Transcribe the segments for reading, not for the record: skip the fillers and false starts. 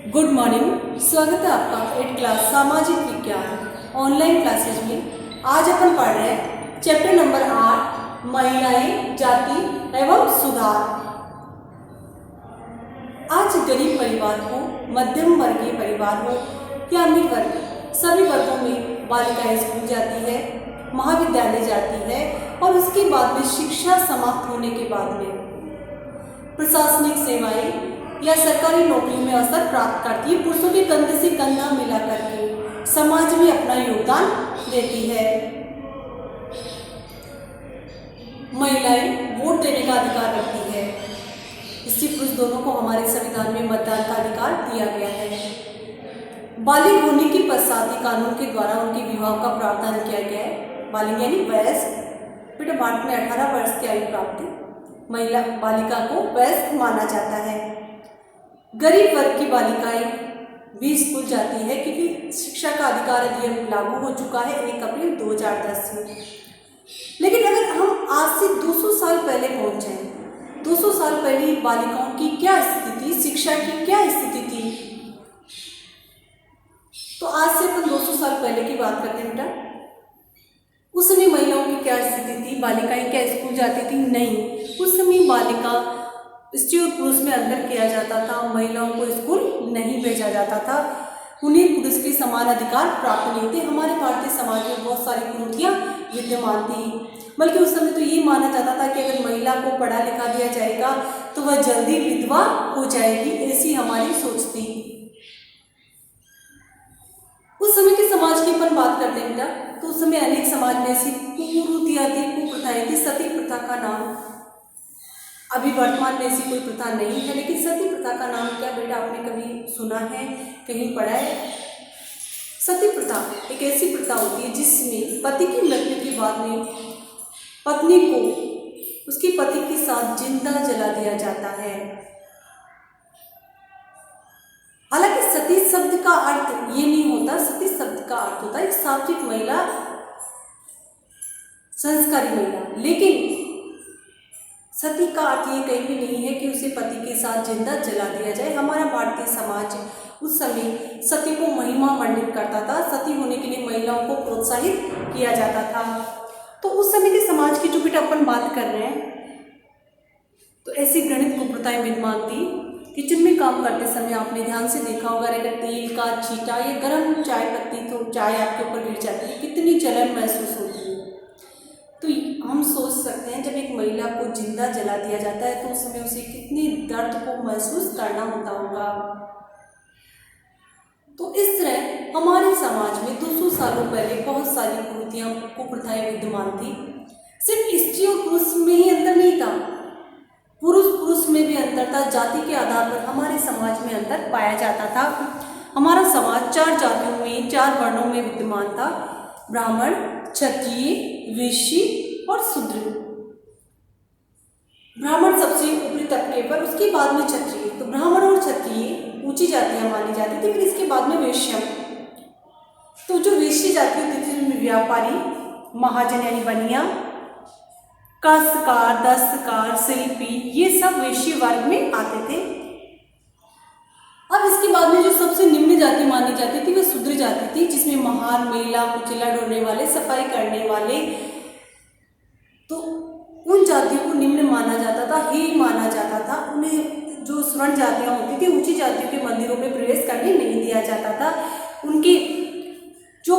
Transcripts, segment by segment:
Good morning. स्वागत है आपका 8 क्लास सामाजिक विज्ञान ऑनलाइन क्लासेज में। आज अपन पढ़ रहे हैं चैप्टर नंबर 8 महिलाएं, जाति एवं सुधार। आज गरीब परिवार हो, मध्यम वर्गीय परिवार हो या अमीर वर्ग, सभी वर्गों में बालिकाएं स्कूल जाती है, महाविद्यालय जाती है और उसके बाद में शिक्षा समाप्त होने के बाद में प्रशासनिक सेवाएं या सरकारी नौकरी में अवसर प्राप्त करती है। पुरुषों के कंधे से कंधा मिला करके समाज में अपना योगदान देती है। महिलाएं वोट देने का अधिकार रखती है। स्त्री पुरुष दोनों को हमारे संविधान में मतदान का अधिकार दिया गया है। बालिग होने के पश्चात ही कानून के द्वारा उनके विवाह का प्रावधान किया गया है। बालिग यानी वयस्क। बेटा भारत में 18 वर्ष की आयु प्राप्ति महिला बालिका को वयस्क माना जाता है। गरीब वर्ग की बालिकाएं भी स्कूल जाती है क्योंकि शिक्षा का अधिकार अधिनियम लागू हो चुका है 1 अप्रैल 2010 से। लेकिन अगर हम आज से 200 साल पहले पहुंच जाएं, 200 साल पहले बालिकाओं की क्या स्थिति थी, शिक्षा की क्या स्थिति थी, तो आज से अपन 200 साल पहले की बात करते हैं बेटा। उस समय महिलाओं की क्या स्थिति थी, बालिकाएं क्या स्कूल जाती थी? नहीं, उस समय बालिका स्त्री और पुरुष में अंतर किया जाता था। महिलाओं को स्कूल नहीं भेजा जाता था, उन्हें पुरुष के समान अधिकार प्राप्त नहीं थे। हमारे भारतीय समाज में बहुत सारी कुरीतियाँ विद्यमान थी। बल्कि उस समय तो ये माना जाता था कि अगर महिला को पढ़ा लिखा दिया जाएगा तो वह जल्दी विधवा हो जाएगी, ऐसी हमारी सोच थी। उस समय के समाज की अपन बात करते हैं बेटा, तो उस समय अनेक समाज में ऐसी कुरीतियाँ थी, कुप्रथाएं थी। सती प्रथा का नाम अभी वर्तमान में ऐसी कोई प्रथा नहीं है, लेकिन सती प्रथा का नाम क्या बेटा आपने कभी सुना है, कहीं पढ़ा है? सती प्रथा एक ऐसी प्रथा होती है जिसमें पति की मृत्यु के बाद में पत्नी को उसके पति के साथ जिंदा जला दिया जाता है। हालांकि सती शब्द का अर्थ ये नहीं होता, सती शब्द का अर्थ होता है एक सात्विक महिला, संस्कारी महिला। लेकिन सती का अर्थ ये कहीं भी नहीं है कि उसे पति के साथ जिंदा जला दिया जाए। हमारा भारतीय समाज उस समय सती को महिमा मंडित करता था। सती होने के लिए महिलाओं को प्रोत्साहित किया जाता था। तो उस समय के समाज की जो बेटा अपन बात कर रहे हैं, तो ऐसी घृणित कुप्रथाएं विद्यमान थी। किचन में काम करते समय आपने ध्यान से देखा होगा, अगर तेल का छींटा या गर्म चाय पत्ती तो चाय आपके ऊपर गिर जाती है, कितनी जलन महसूस होती है। तो हम सोच सकते हैं जब एक महिला को जिंदा जला दिया जाता है तो उस समय उसे कितनी दर्द को महसूस करना होता होगा। तो इस तरह हमारे समाज में 200 सालों पहले बहुत सारी कुरीतियां, कुप्रथाएं विद्यमान थी। सिर्फ स्त्री और पुरुष में ही अंतर नहीं था, पुरुष में भी अंतर था। जाति के आधार पर हमारे समाज में अंतर पाया जाता था। हमारा समाज 4 जातियों में, 4 वर्णों में विद्यमान था: ब्राह्मण, क्षत्रिय, वैश्य और शूद्र। ब्राह्मण सबसे ऊपरी तबके पर, उसके बाद में क्षत्रिय। तो ब्राह्मण और क्षत्रिय ऊंची जातियां मानी जाती थी। फिर इसके बाद में वैश्य। तो जो वैश्य जाति होती थी उनमें व्यापारी, महाजन यानी बनिया, काश्तकार, दस्तकार, शिल्पी, ये सब वैश्य वर्ग में आते थे। अब इसके बाद में जो सबसे निम्न जाति मानी जाती थी वह शूद्र जाति थी, जिसमें महार, मेला, कुचला ढोने वाले, सफाई करने वाले, तो उन जातियों को निम्न माना जाता था, हीन माना जाता था। उन्हें जो स्वर्ण जातियां होती थी, ऊंची जातियों के मंदिरों में प्रवेश करने नहीं दिया जाता था। उनके जो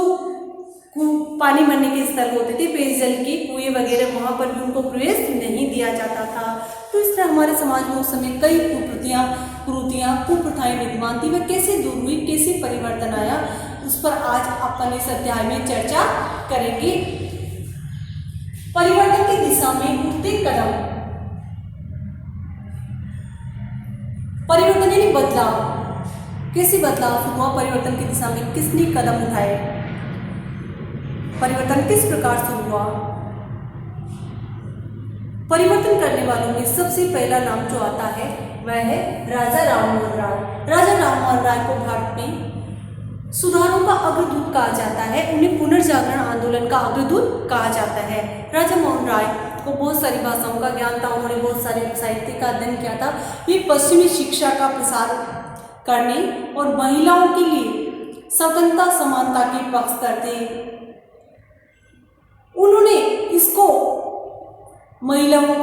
पानी भरने के स्थल होते थे, पेयजल के कुएं वगैरह, वहाँ पर भी उनको प्रवेश नहीं दिया जाता था। तो इस तरह हमारे समाज में उस समय कई कुरीतियां, कुप्रथाएं विद्यमान थी। वह कैसे दूर हुई, कैसे परिवर्तन आया, उस पर आज अपन इस अध्याय में चर्चा करेंगे। परिवर्तन की दिशा में उठते कदम। परिवर्तन यानी बदलाव। कैसे बदलाव हुआ परिवर्तन की दिशा में, किसने कदम उठाए, परिवर्तन किस प्रकार से हुआ? परिवर्तन करने वालों में सबसे पहला नाम जो आता है वह है राजा राममोहन राय। राजा राममोहन राय को भारत में सुधारों का अग्रदूत कहा जाता है। उन्हें पुनर्जागरण आंदोलन का अग्रदूत कहा जाता है। राजा मोहन राय को बहुत सारी भाषाओं का ज्ञान था, उन्होंने बहुत सारे साहित्य का अध्ययन किया था। ये पश्चिमी शिक्षा का प्रसार करने और महिलाओं के लिए स्वतंत्रता समानता के पक्षधर थे। उन्होंने इसको महिलाओं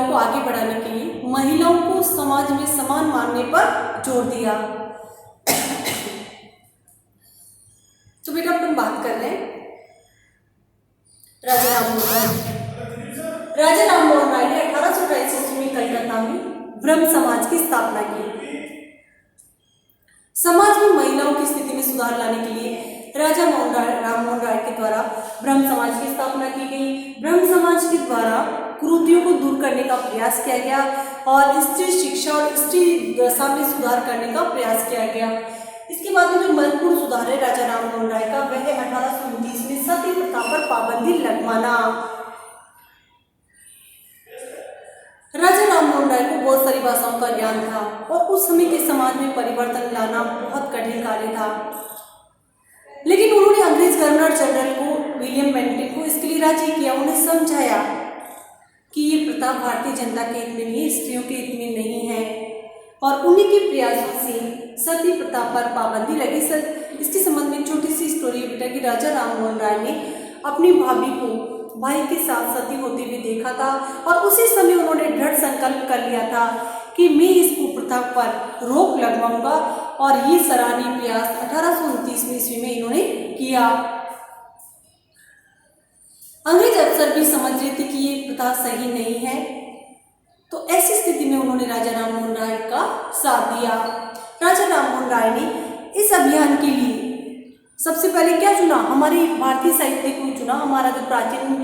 को आगे बढ़ाने के लिए महिलाओं को समाज में समान मानने पर जोर दिया। तो बेटा अपन बात कर रहे हैं राजा राममोहन राय। राजा राममोहन राय ने 1828 ईस्वी में कलकत्ता में ब्रह्म समाज की स्थापना की। समाज में महिलाओं की स्थिति में सुधार लाने के लिए राजा राममोहन राय के द्वारा ब्रह्म समाज की स्थापना की गई। ब्रह्म समाज के द्वारा कुरीतियों को दूर करने का प्रयास किया गया और स्त्री शिक्षा और स्त्री दशा में सुधार करने का प्रयास किया गया। इसके बाद में जो महत्वपूर्ण सुधार है राजा राममोहन राय का, वह 1829 में सती प्रथा पर पाबंदी लगवाना। राजा राममोहन राय को बहुत सारी भाषाओं का ज्ञान था और उस समय के समाज में परिवर्तन लाना बहुत कठिन कार्य था, लेकिन उन्होंने अंग्रेज गवर्नर जनरल को विलियम बेंटिक को इसके लिए राजी किया। उन्हें समझाया कि ये प्रथा भारतीय जनता के हित में नहीं, स्त्रियों के हित में नहीं है, और उन्हीं के प्रयासों से सती प्रथा पर पाबंदी लगी। इसके संबंध में छोटी सी स्टोरी है बेटा कि राजा राममोहन राय ने अपनी भाभी को भाई के साथ सती होते हुए देखा था और उसी समय उन्होंने दृढ़ संकल्प कर लिया था कि मैं इस कुप्रथा पर रोक लगवाऊंगा, और ये सराहनीय प्रयास 1829 ईस्वी में इन्होंने किया। अंग्रेज अफसर भी समझ रहे थे कि ये प्रथा सही नहीं है, तो ऐसी स्थिति में उन्होंने राजा राममोहन राय का साथ दिया। राजा राममोहन राय ने इस अभियान के लिए सबसे पहले क्या चुना, हमारे भारतीय साहित्य को चुना। हमारा जो प्राचीन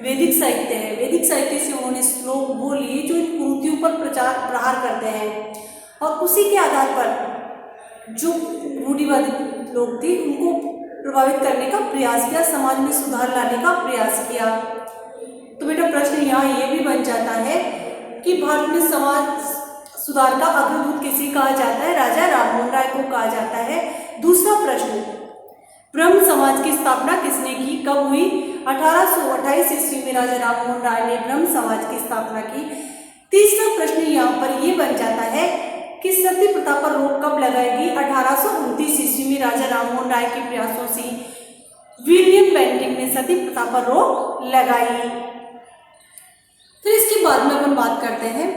वैदिक साहित्य है, वैदिक साहित्य से उन्होंने श्लोक वो लिए जो इन कुरीतियों पर प्रहार करते हैं, और उसी के आधार पर जो रूढ़िवादी लोग थे उनको प्रभावित करने का प्रयास किया, समाज में सुधार लाने का प्रयास किया। तो बेटा प्रश्न यहाँ ये भी बन जाता है कि भारत में समाज सुधार का अग्रदूत किसे कहा जाता है? राजा राममोहन राय को कहा जाता है। दूसरा प्रश्न, ब्रह्म समाज की स्थापना किसने की, कब हुई? 1828 ईस्वी में राजा राममोहन राय ने ब्रह्म समाज की स्थापना की। तीसरा प्रश्न यहाँ पर यह बन जाता है कि सती प्रथा पर रोक कब लगाएगी? 1829 ईस्वी में राजा राममोहन राय के प्रयासों से विलियम बेंटिक ने सती प्रथा पर रोक लगाई। फिर इसके बाद में अपन बात करते हैं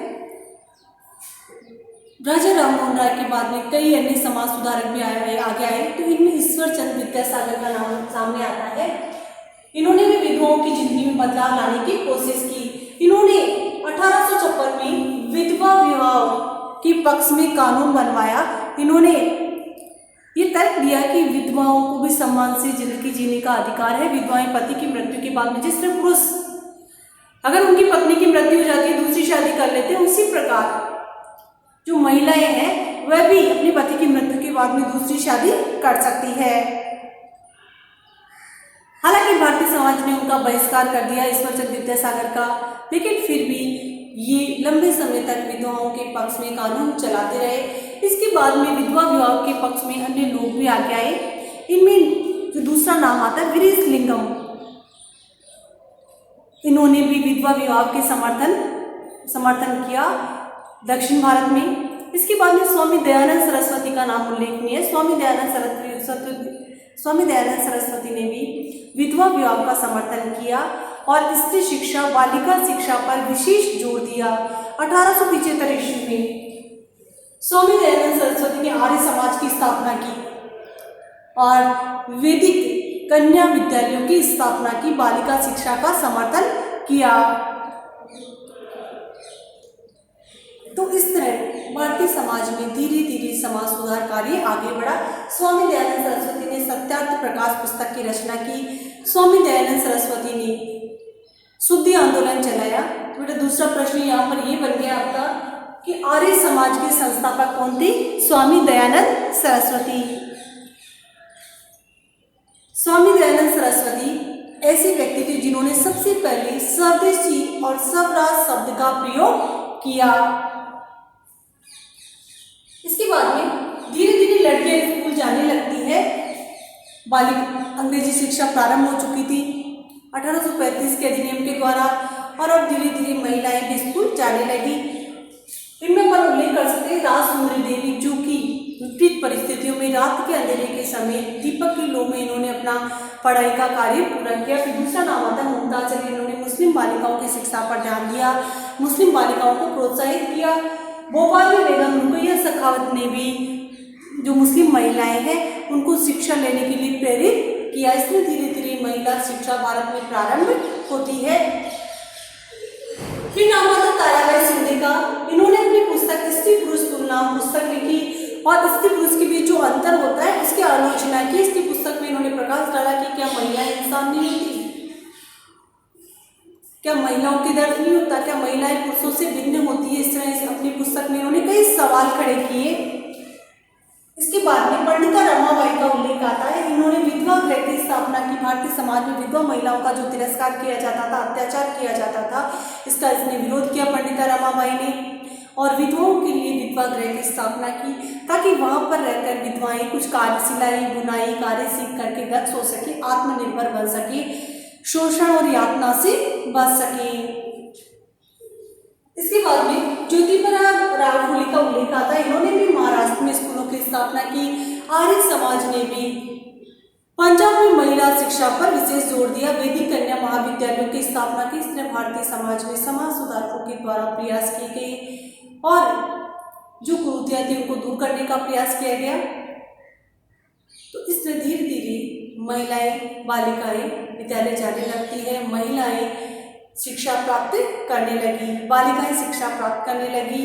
राजा राममोहन राय के बाद में कई अन्य समाज सुधारक भी आगे आए, तो इनमें ईश्वर चंद्र विद्यासागर का नाम सामने आता है। इन्होंने भी विधवाओं की जिंदगी में बदलाव लाने की कोशिश की। इन्होंने 1856 में विधवा विवाह के पक्ष में कानून बनवाया। इन्होंने ये तर्क दिया कि विधवाओं को भी सम्मान से जिंदगी जीने का अधिकार है। विधवाएं पति की मृत्यु के बाद में, जिस तरह पुरुष अगर उनकी पत्नी की मृत्यु हो जाती है दूसरी शादी कर लेते हैं, उसी प्रकार जो महिलाएं हैं वह भी अपने पति की मृत्यु के बाद में दूसरी शादी कर सकती है। हालांकि भारतीय समाज ने उनका बहिष्कार कर दिया ईश्वरचंद्र विद्यासागर का, लेकिन फिर भी ये लंबे समय तक विधवाओं के पक्ष में कानून चलाते रहे। इसके बाद में विधवा विवाह के पक्ष में अन्य लोग भी आगे आए। इनमें जो दूसरा नाम आता है वीरेशलिंगम, इन्होंने भी विधवा विवाह के समर्थन किया दक्षिण भारत में। इसके बाद में स्वामी दयानंद सरस्वती का नाम उल्लेखनीय है। स्वामी दयानंद सरस्वती ने भी विधवा विवाह का समर्थन किया और स्त्री शिक्षा, बालिका शिक्षा पर विशेष जोर दिया। 1875 ईस्वी में स्वामी दयानंद सरस्वती ने आर्य समाज की स्थापना की और वैदिक कन्या विद्यालयों की स्थापना की, बालिका शिक्षा का समर्थन किया। तो इस तरह भारतीय समाज में धीरे धीरे समाज सुधार कार्य आगे बढ़ा। स्वामी दयानंद सरस्वती ने सत्यार्थ प्रकाश पुस्तक की रचना की। स्वामी दयानंद सरस्वती ने शुद्धि आंदोलन चलाया। तो बेटा दूसरा प्रश्न यहाँ पर ये बन गया आपका कि आर्य समाज के संस्थापक कौन थे? स्वामी दयानंद सरस्वती। स्वामी दयानंद सरस्वती ऐसे व्यक्ति थे जिन्होंने सबसे पहले स्वदेशी और स्वराज शब्द का प्रयोग किया। इसके बाद में धीरे धीरे लड़कियां स्कूल जाने लगती है। अंग्रेजी शिक्षा प्रारंभ हो चुकी थी 1835 के अधिनियम के द्वारा, और अब धीरे धीरे महिलाएं भी स्कूल जाने लगी। इनमें अपन उल्लेख कर सकते हैं रात के अंधेरे के समय दीपक की लो में इन्होंने अपना पढ़ाई का कार्य पूरा किया। फिर दूसरा नाम आता है मुमताज अली। इन्होंने मुस्लिम बालिकाओं की शिक्षा पर ध्यान दिया, मुस्लिम बालिकाओं को प्रोत्साहित किया। भोपाल में बेगम रुकैया सखावत ने भी जो मुस्लिम महिलाएं हैं उनको शिक्षा लेने के लिए प्रेरित किया। इसमें धीरे धीरे महिला शिक्षा भारत में प्रारंभ होती है। फिर नाम आता ताराबाई शिंदे का। इन्होंने अपनी पुस्तक स्त्री पुरुष तुलना पुस्तक लिखी और स्त्री पुरुष के बीच जो अंतर होता है उसकी आलोचना की। इसकी पुस्तक में इन्होंने प्रकाश डाला कि क्या महिलाएं इंसान नहीं होती, क्या महिलाओं के दर्द नहीं होता, क्या महिलाएं पुरुषों से भिन्न होती है। इस तरह अपनी पुस्तक में इन्होंने कई सवाल खड़े किए। इसके बाद में पंडिता रमाबाई का उल्लेख आता है। इन्होंने विधवा गृह की स्थापना की। भारतीय समाज में विधवा महिलाओं का जो तिरस्कार किया जाता था, अत्याचार किया जाता था, इसका इसने विरोध किया पंडिता रमाबाई ने और विधवाओं के लिए विधवा गृह की स्थापना की ताकि वहां पर रहकर विधवाएं कुछ कार्य, सिलाई बुनाई कार्य सीख करके दक्ष हो सके, आत्मनिर्भर बन सके, शोषण और यातना से बच सके। इसके बाद में ज्योतिबा राव फुले का उल्लेख आता है। इन्होंने भी महाराष्ट्र में स्कूलों की स्थापना की। आर्य समाज ने भी पंजाब में महिला शिक्षा पर विशेष जोर दिया। वैदिक कन्या महाविद्यालयों की स्थापना की। इसने भारतीय समाज में समाज सुधारकों के द्वारा प्रयास किए गए और जो कुरीतियां थी उनको दूर करने का प्रयास किया गया। तो इस तरह धीरे धीरे महिलाएं, बालिकाएं विद्यालय जाने लगती है, महिलाएं शिक्षा प्राप्त करने लगी, बालिकाएं शिक्षा प्राप्त करने लगी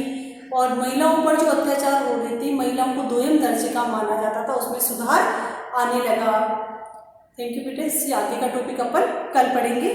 और महिलाओं पर जो अत्याचार हो रहे थे, महिलाओं को दोयम दर्जे का माना जाता था, उसमें सुधार आने लगा। थैंक यू बेटा। इससे आगे का टॉपिक अपन कल पढ़ेंगे।